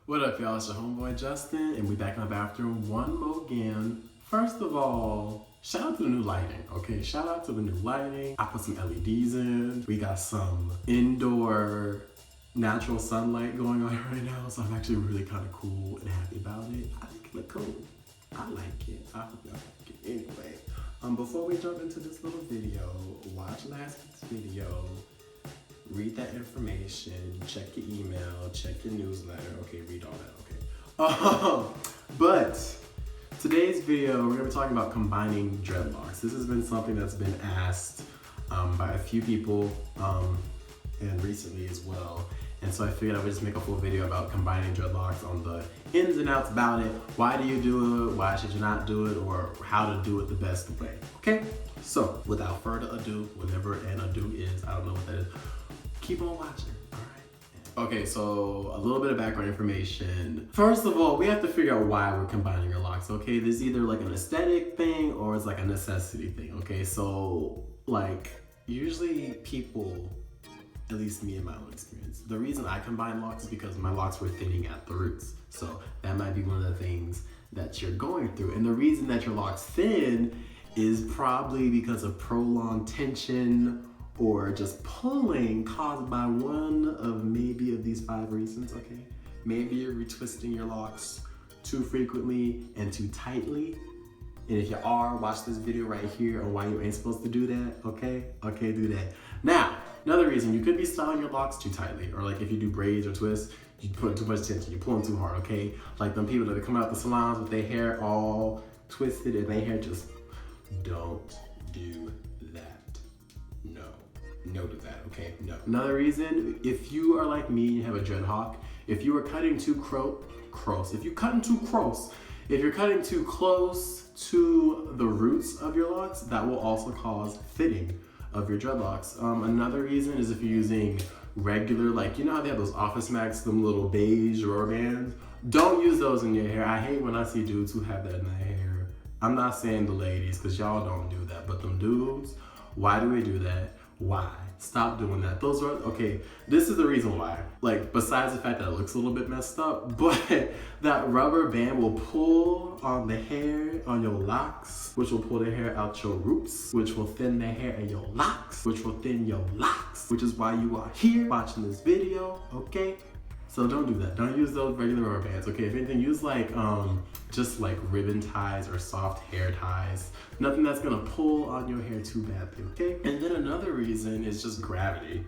What up, y'all? It's your homeboy Justin, and we back in the bathroom one more again. First of all, shout out to the new lighting, okay? Shout out to the new lighting. I put some LEDs in. We got some indoor natural sunlight going on right now, so I'm actually really kind of cool and happy about it. I think it look cool. I like it. I hope y'all like it. Anyway, before we jump into this little video, watch last week's video. Read that information, check your email, check your newsletter. Okay, read all that, okay. But today's video, we're gonna be talking about combining dreadlocks. This has been something that's been asked by a few people and recently as well. And so I figured I would just make a full video about combining dreadlocks on the ins and outs about it. Why do you do it? Why should you not do it? Or how to do it the best way, okay? So without further ado, whatever an ado is, I don't know what that is. Keep on watching, all right? Okay, so a little bit of background information. First of all, we have to figure out why we're combining our locks, okay? There's either like an aesthetic thing or it's like a necessity thing, okay? So like usually people, at least me in my own experience, the reason I combine locks is because my locks were thinning at the roots. So that might be one of the things that you're going through. And the reason that your locks thin is probably because of prolonged tension or just pulling caused by one of maybe of these 5 reasons, okay? Maybe you're retwisting your locks too frequently and too tightly. And if you are, watch this video right here on why you ain't supposed to do that, okay? Okay, do that. Now, another reason, you could be styling your locks too tightly, or like if you do braids or twists, you put too much tension, you're pulling too hard, okay? Like them people that come out the salons with their hair all twisted and their hair just, don't do that. No to that, okay? No. Another reason, if you are like me, you have a dreadlock, if you are cutting too if you're cutting too close to the roots of your locks, that will also cause thinning of your dreadlocks. Another reason is if you're using regular, like, you know how they have those Office Max, them little beige rubber bands? Don't use those in your hair. I hate when I see dudes who have that in their hair. I'm not saying the ladies, because y'all don't do that, but them dudes, why do we do that? Why? Stop doing that. Those are, okay, this is the reason why. Like, besides the fact that it looks a little bit messed up, but that rubber band will pull on the hair on your locks, which will pull the hair out your roots, which will thin the hair in your locks, which will thin your locks, which is why you are here watching this video, okay? So don't do that. Don't use those regular rubber bands, okay? If anything, use like, just like ribbon ties or soft hair ties. Nothing that's gonna pull on your hair too badly, okay? And then another reason is just gravity.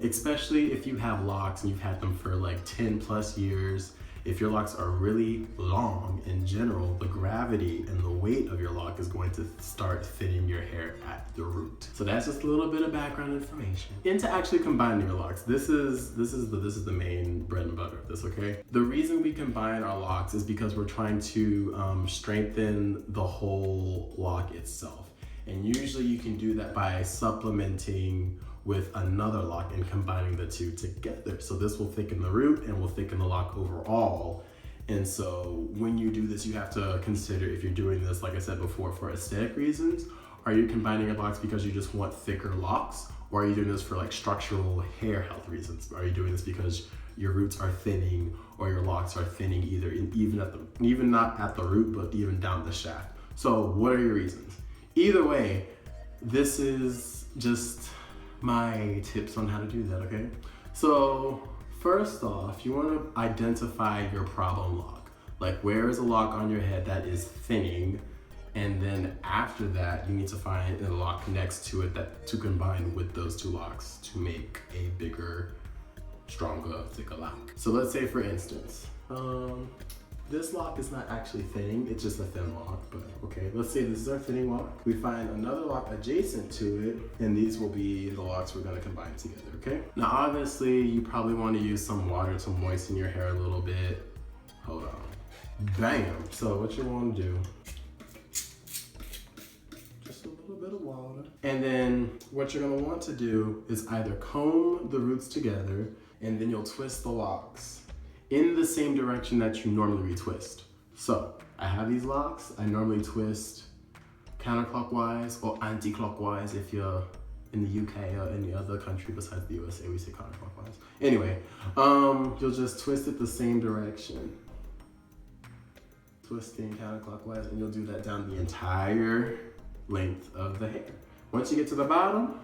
Especially if you have locks and you've had them for like 10 plus years. If your locks are really long in general, the gravity and the weight of your lock is going to start thinning your hair at the root. So that's just a little bit of background information. Into actually combining your locks, this is the main bread and butter of this, okay? The reason we combine our locks is because we're trying to strengthen the whole lock itself. And usually you can do that by supplementing with another lock and combining the two together. So this will thicken the root and will thicken the lock overall. And so when you do this, you have to consider if you're doing this, like I said before, for aesthetic reasons. Are you combining your locks because you just want thicker locks? Or are you doing this for like structural hair health reasons? Are you doing this because your roots are thinning or your locks are thinning even not at the root, but even down the shaft? So what are your reasons? Either way, this is just my tips on how to do that, okay? So first off, you want to identify your problem lock. Like, where is a lock on your head that is thinning? And then after that, you need to find a lock next to it that to combine with those two locks to make a bigger, stronger, thicker lock. So let's say, for instance, this lock is not actually thinning, it's just a thin lock, but okay, let's say this is our thinning lock. We find another lock adjacent to it, and these will be the locks we're gonna combine together, okay? Now, obviously, you probably wanna use some water to moisten your hair a little bit. Hold on. Bam! So what you wanna do, just a little bit of water. And then what you're gonna want to do is either comb the roots together, and then you'll twist the locks in the same direction that you normally retwist. So I have these locks. I normally twist counterclockwise or anticlockwise if you're in the UK or any other country besides the USA, we say counterclockwise. Anyway, you'll just twist it the same direction. Twisting counterclockwise, and you'll do that down the entire length of the hair. Once you get to the bottom,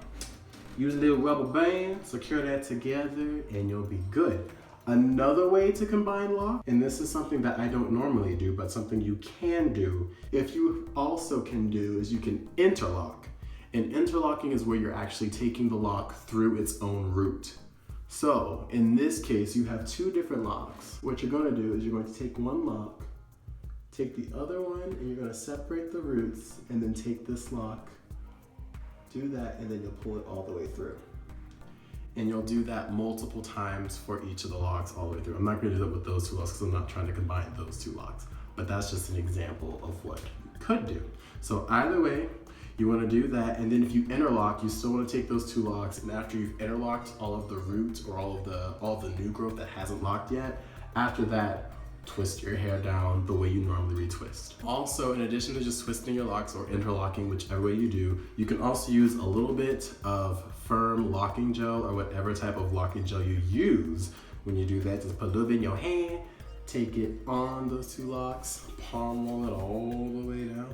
use a little rubber band, secure that together, and you'll be good. Another way to combine lock, and this is something that I don't normally do, but something you can do, if you also can do, is you can interlock. And interlocking is where you're actually taking the lock through its own root. So in this case, you have two different locks. What you're gonna do is you're going to take one lock, take the other one, and you're gonna separate the roots, and then take this lock, do that, and then you'll pull it all the way through. And you'll do that multiple times for each of the locks all the way through. I'm not gonna do that with those two locks because I'm not trying to combine those two locks, but that's just an example of what you could do. So either way, you wanna do that, and then if you interlock, you still wanna take those two locks, and after you've interlocked all of the roots or all of the new growth that hasn't locked yet, after that, twist your hair down the way you normally retwist. Also, in addition to just twisting your locks or interlocking, whichever way you do, you can also use a little bit of firm locking gel or whatever type of locking gel you use. When you do that, just put a little bit in your hand, take it on those two locks, palm roll it all the way down,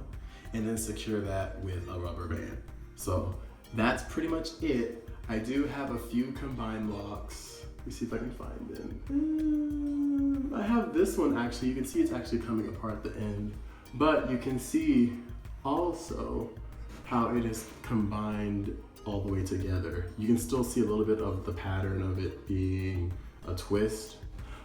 and then secure that with a rubber band. So that's pretty much it. I do have a few combined locks. Let me see if I can find them. I have this one actually. You can see it's actually coming apart at the end, but you can see also how it is combined all the way together. You can still see a little bit of the pattern of it being a twist,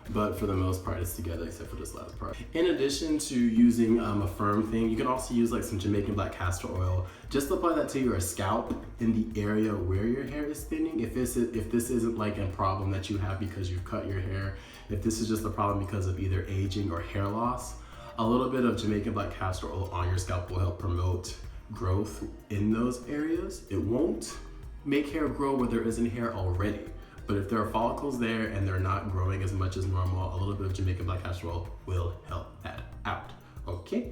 but for the most part it's together except for this last part. In addition to using a firm thing, you can also use like some Jamaican black castor oil. Just apply that to your scalp in the area where your hair is thinning. If this isn't like a problem that you have because you've cut your hair, if this is just a problem because of either aging or hair loss, a little bit of Jamaican black castor oil on your scalp will help promote growth in those areas. It won't make hair grow where there isn't hair already. But if there are follicles there and they're not growing as much as normal, a little bit of Jamaican black castor oil will help that out, okay?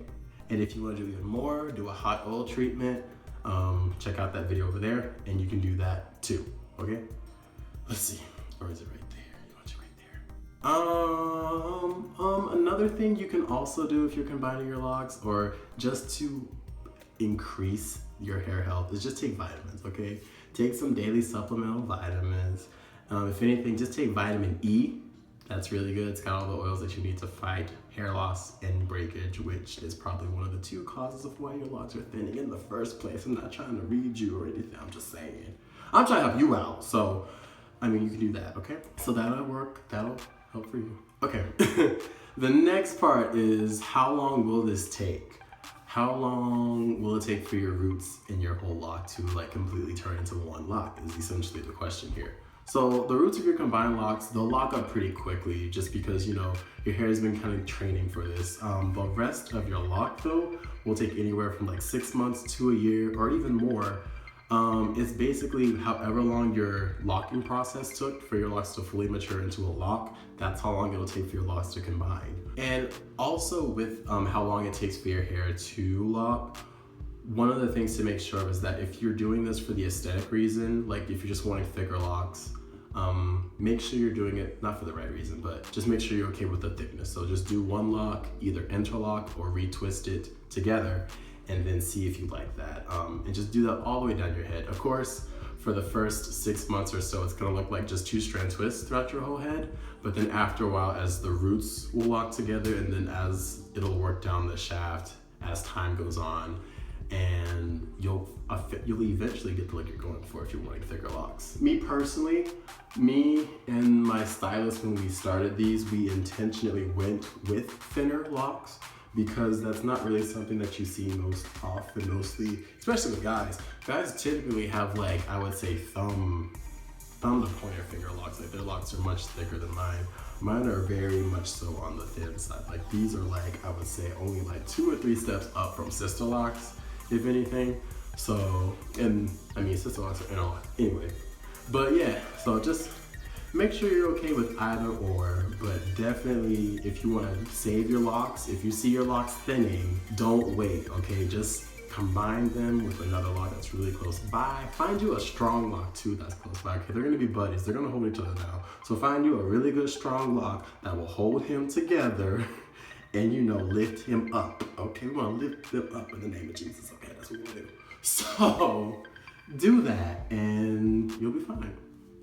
And if you want to do even more, do a hot oil treatment, check out that video over there, and you can do that too, okay? Let's see, or is it right there? You want it right there. Another thing you can also do if you're combining your locks, or just to increase your hair health, is just take vitamins, okay? Take some daily supplemental vitamins. If anything, just take vitamin E. That's really good. It's got all the oils that you need to fight hair loss and breakage, which is probably one of the two causes of why your locks are thinning in the first place. I'm not trying to read you or anything. I'm just saying. I'm trying to help you out. So, I mean, you can do that, okay? So that'll work. That'll help for you. Okay. The next part is, how long will this take? How long will it take for your roots in your whole lock to like completely turn into one lock is essentially the question here. So the roots of your combined locks, they'll lock up pretty quickly just because, you know, your hair has been kind of training for this. The rest of your lock though will take anywhere from like 6 months to a year or even more. It's basically however long your locking process took for your locks to fully mature into a lock, that's how long it'll take for your locks to combine. And also with how long it takes for your hair to lock, one of the things to make sure of is that if you're doing this for the aesthetic reason, like if you're just wanting thicker locks, make sure you're doing it not for the right reason, but just make sure you're okay with the thickness. So just do one lock, either interlock or retwist it together, and then see if you like that. And just do that all the way down your head. Of course, for the first 6 months or so, it's gonna look like just 2-strand twists throughout your whole head. But then after a while, as the roots will lock together, and then as it'll work down the shaft as time goes on, and you'll eventually get the look you're going for if you're wanting thicker locks. Me personally, me and my stylist, when we started these, we intentionally went with thinner locks because that's not really something that you see most often, mostly, especially with guys. Guys typically have like, I would say thumb to pointer finger locks. Like their locks are much thicker than mine. Mine are very much so on the thin side. Like these are like, I would say only like 2 or 3 steps up from sister locks, if anything. So, and I mean, sister locks are interlock anyway. But yeah, so just make sure you're okay with either or, but definitely if you want to save your locks, if you see your locks thinning, don't wait, okay? Just combine them with another lock that's really close by. Find you a strong lock too that's close by. Okay, they're gonna be buddies. They're gonna hold each other down. So find you a really good strong lock that will hold him together and, you know, lift him up. Okay, we wanna lift him up in the name of Jesus. Okay, that's what we wanna do. So do that and you'll be fine.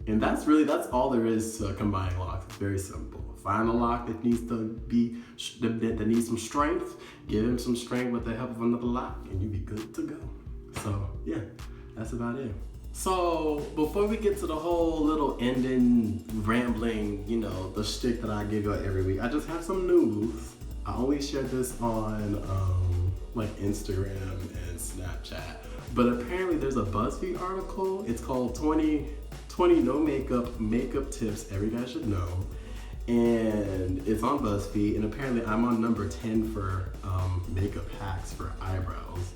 And that's all there is to combining locks. It's very simple. Find a lock that needs that needs some strength. Give him some strength with the help of another lock, and you'll be good to go. So yeah, that's about it. So before we get to the whole little ending rambling, you know, the shtick that I give you every week, I just have some news. I only shared this on like Instagram and Snapchat, but apparently there's a BuzzFeed article. It's called 20 no makeup tips every guy should know. And it's on BuzzFeed, and apparently I'm on number 10 for makeup hacks for eyebrows,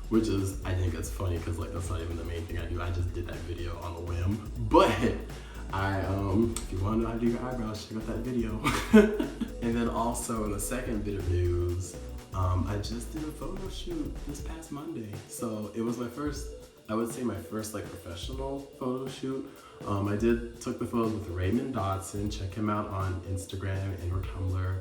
which is, I think it's funny because like that's not even the main thing I do. I just did that video on a whim. But if you want to know how to do your eyebrows, check out that video. And then also in the second bit of news, I just did a photo shoot this past Monday. So it was my first like professional photo shoot. I took the photos with Raymond Dodson. Check him out on Instagram and Tumblr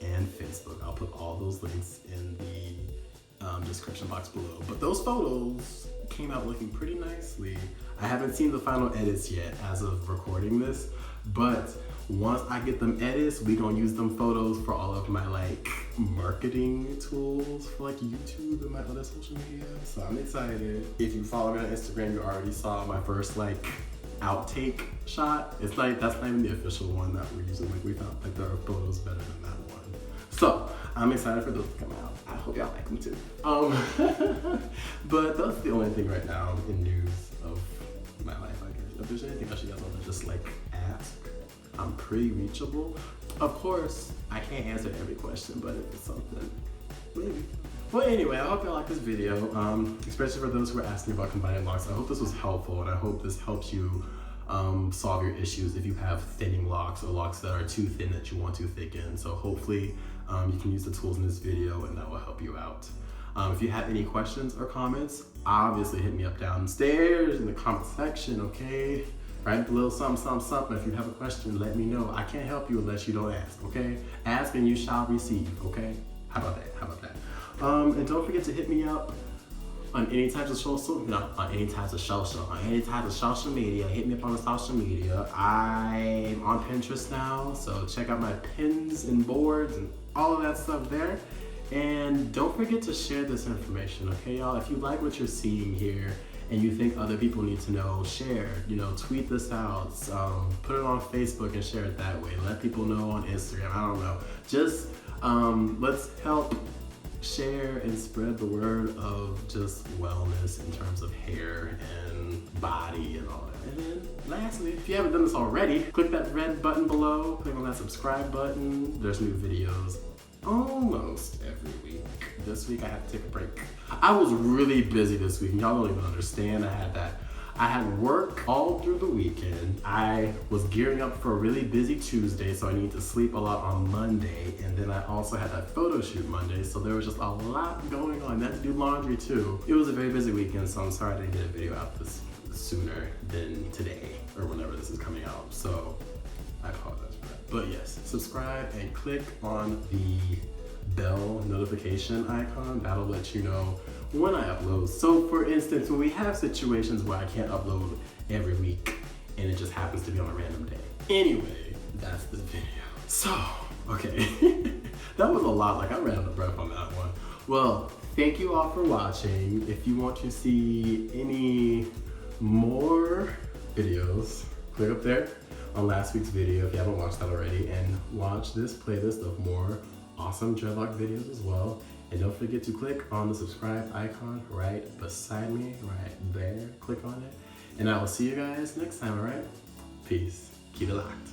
and Facebook. I'll put all those links in the description box below. But those photos came out looking pretty nicely. I haven't seen the final edits yet as of recording this, but once I get them edits, we gonna use them photos for all of my like marketing tools for like YouTube and my other social media. So I'm excited. If you follow me on Instagram, you already saw my first like outtake shot. It's like, that's not even the official one that we're using. Like we found like there are photos better than that one. So I'm excited for those to come out. I hope y'all like them too. But that's the only thing right now in news of my life, I guess. If there's anything else you guys want to just like ask, I'm pretty reachable. Of course, I can't answer every question, but if it's something, maybe. Well, anyway, I hope y'all like this video, especially for those who are asking about combining locks. I hope this was helpful, and I hope this helps you solve your issues if you have thinning locks or locks that are too thin that you want to thicken. So hopefully you can use the tools in this video and that will help you out. If you have any questions or comments, obviously hit me up downstairs in the comment section, okay? Write a little something. If you have a question, let me know. I can't help you unless you don't ask, okay? Ask and you shall receive, okay? How about that? And don't forget to hit me up on any types of social media. Hit me up on the social media. I'm on Pinterest now, so check out my pins and boards and all of that stuff there. And don't forget to share this information, okay, y'all? If you like what you're seeing here and you think other people need to know, share, you know, tweet this out, put it on Facebook and share it that way. Let people know on Instagram, I don't know. Just let's help share and spread the word of just wellness in terms of hair and body and all that. And then lastly, if you haven't done this already, click that red button below, click on that subscribe button. There's new videos almost every week. This week I had to take a break. I was really busy this week, and y'all don't even understand. I had work all through the weekend. I was gearing up for a really busy Tuesday, so I needed to sleep a lot on Monday. And then I also had that photo shoot Monday, so there was just a lot going on. I had to do laundry too. It was a very busy weekend, so I'm sorry I didn't get a video out this sooner than today, or whenever this is coming out. So I apologize for that. But yes, subscribe and click on the bell notification icon. That'll let you know when I upload. So for instance, when we have situations where I can't upload every week and it just happens to be on a random day. Anyway, that's the video. So, okay, that was a lot. Like I ran out of breath on that one. Well, thank you all for watching. If you want to see any more videos, click up there on last week's video if you haven't watched that already, and watch this playlist of more awesome dreadlock videos as well. And don't forget to click on the subscribe icon right beside me, right there. Click on it. And I will see you guys next time, all right? Peace. Keep it locked.